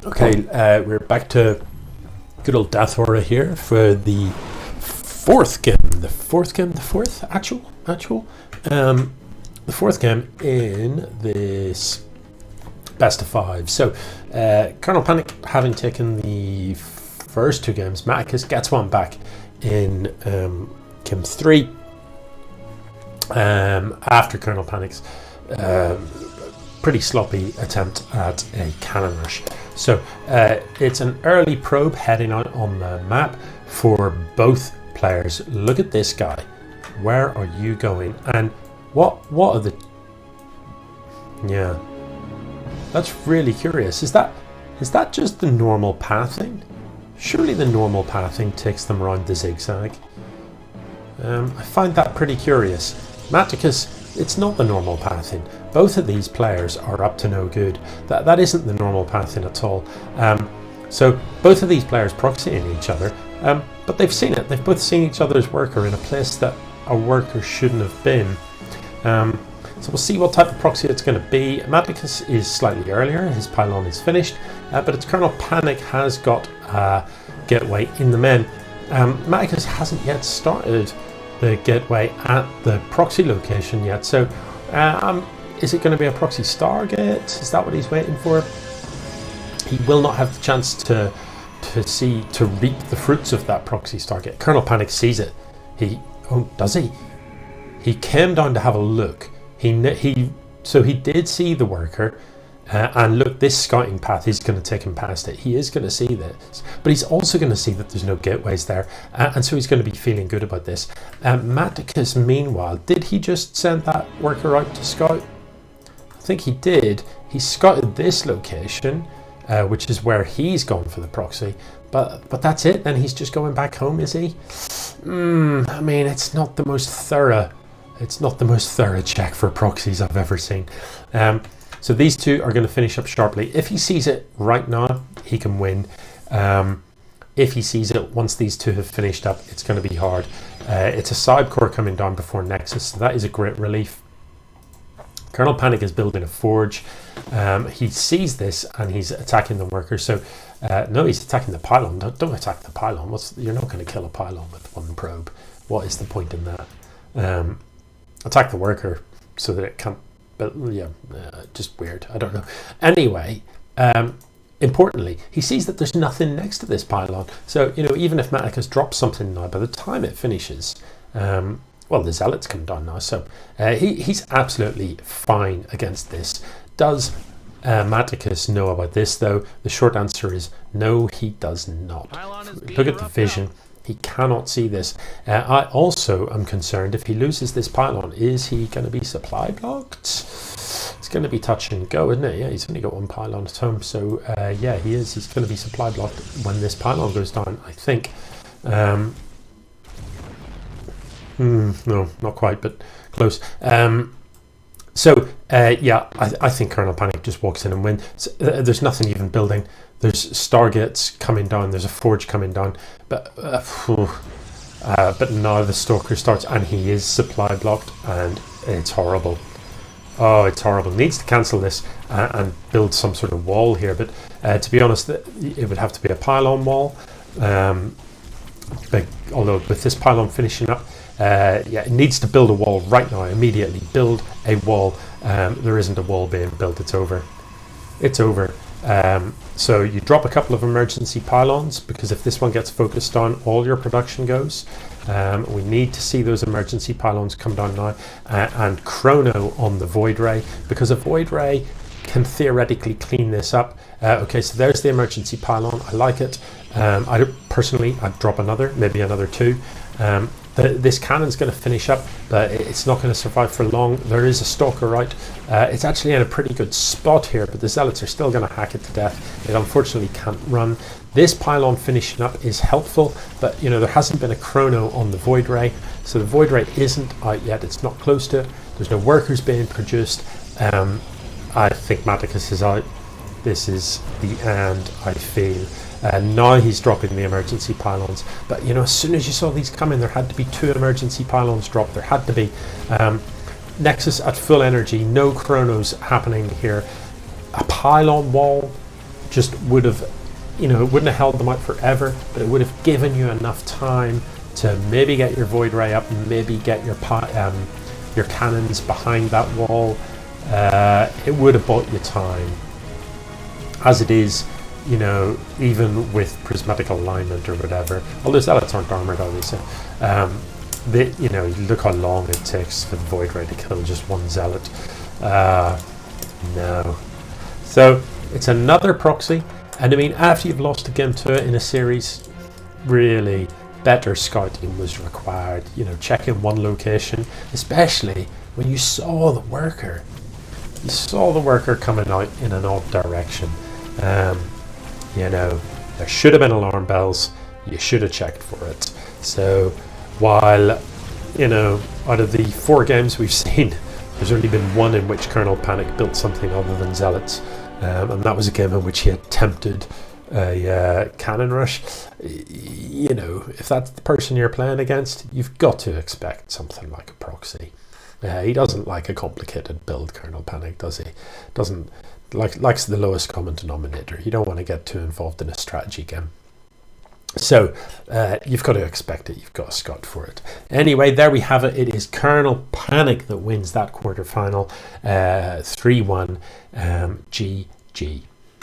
Okay, we're back to good old Death Aura here for the fourth game. The fourth actual. The fourth game in this best of five. So, KernelPanic having taken the first two games, Matticus gets one back in game 3 after KernelPanic's pretty sloppy attempt at a cannon rush. So it's an early probe heading out on the map for both players. Look at this guy. Where are you going? And what are the... Yeah, that's really curious. Is that just the normal pathing? Surely the normal pathing takes them around the zigzag. I find that pretty curious. Matticus, it's not the normal pathing. Both of these players are up to no good. That isn't the normal pathing at all. So both of these players proxying each other, but they've seen it. They've both seen each other's worker in a place that a worker shouldn't have been. So we'll see what type of proxy it's going to be. Matticus is slightly earlier. His pylon is finished, but it's KernelPanic has got gateway in the men. Matticus hasn't yet started the gateway at the proxy location yet. So is it going to be a proxy Stargate? Is that what he's waiting for? He will not have the chance to reap the fruits of that proxy Stargate. KernelPanic sees it. Does he? He came down to have a look. So he did see the worker, and look, this scouting path is going to take him past it. He is going to see this, but he's also going to see that there's no gateways there, and so he's going to be feeling good about this. Matticus, meanwhile, did he just send that worker out to scout? I think he did. He scouted this location, which is where he's gone for the proxy, but that's it. Then he's just going back home, is he? I mean, it's not the most thorough. It's not the most thorough check for proxies I've ever seen. So these two are going to finish up sharply. If he sees it right now, he can win. If he sees it once these two have finished up, it's going to be hard. It's a side core coming down before Nexus, so that is a great relief. KernelPanic is building a forge. He sees this and he's attacking the worker. So no, he's attacking the pylon. Don't attack the pylon. You're not going to kill a pylon with one probe. What is the point in that? Attack the worker so that it can't. But yeah, just weird. I don't know. Anyway, importantly, he sees that there's nothing next to this pylon. So even if Matticus drops something now, by the time it finishes, well, the zealots come down now. So he's absolutely fine against this. Does Matticus know about this though? The short answer is no, he does not. Look at the vision. He cannot see this. I also am concerned if he loses this pylon, is he going to be supply blocked? It's going to be touch and go, isn't it? Yeah, he's only got one pylon at home. So yeah, he is. He's going to be supply blocked when this pylon goes down, I think. No, not quite, but close. So yeah, I think KernelPanic just walks in and wins. So, there's nothing even building. There's Stargates coming down. There's a forge coming down. But now the Stalker starts and he is supply blocked and it's horrible. Oh, it's horrible. Needs to cancel this and build some sort of wall here. But to be honest, it would have to be a pylon wall. Although with this pylon finishing up, yeah, it needs to build a wall right now, immediately. Build a wall. There isn't a wall being built. It's over. It's over. So you drop a couple of emergency pylons, because if this one gets focused on, all your production goes. We need to see those emergency pylons come down now, and chrono on the Void Ray, because a Void Ray can theoretically clean this up. Okay, so there's the emergency pylon. I like it. I'd drop maybe another two. This cannon's going to finish up, but it's not going to survive for long. There is a stalker out. It's actually in a pretty good spot here, but the zealots are still going to hack it to death. It unfortunately can't run. This pylon finishing up is helpful, but there hasn't been a chrono on the Void Ray, so the Void Ray isn't out yet. It's not close to it. There's no workers being produced. I think Matticus is out. This is the end, I feel. Now he's dropping the emergency pylons, but as soon as you saw these coming, there had to be 2 emergency pylons dropped. There had to be. Nexus at full energy, no chronos happening here. A pylon wall, just would have, it wouldn't have held them out forever, but it would have given you enough time to maybe get your void ray up, and maybe get your cannons behind that wall. It would have bought you time. As it is, even with prismatic alignment or whatever, although zealots aren't armored, obviously, look how long it takes for the void ray to kill just one zealot. No. So it's another proxy, and I mean, after you've lost a game to it in a series, really better scouting was required. Checking one location, especially when you saw the worker. You saw the worker coming out in an odd direction. There should have been alarm bells. You should have checked for it. So while, out of the 4 games we've seen, there's only been one in which KernelPanic built something other than zealots, and that was a game in which he attempted a cannon rush. If that's the person you're playing against, you've got to expect something like a proxy. He doesn't like a complicated build, KernelPanic, does he? Doesn't likes the lowest common denominator. You don't want to get too involved in a strategy game. So you've got to expect it. You've got to scout for it. Anyway, there we have it. It is KernelPanic that wins that quarterfinal, 3-1. GG.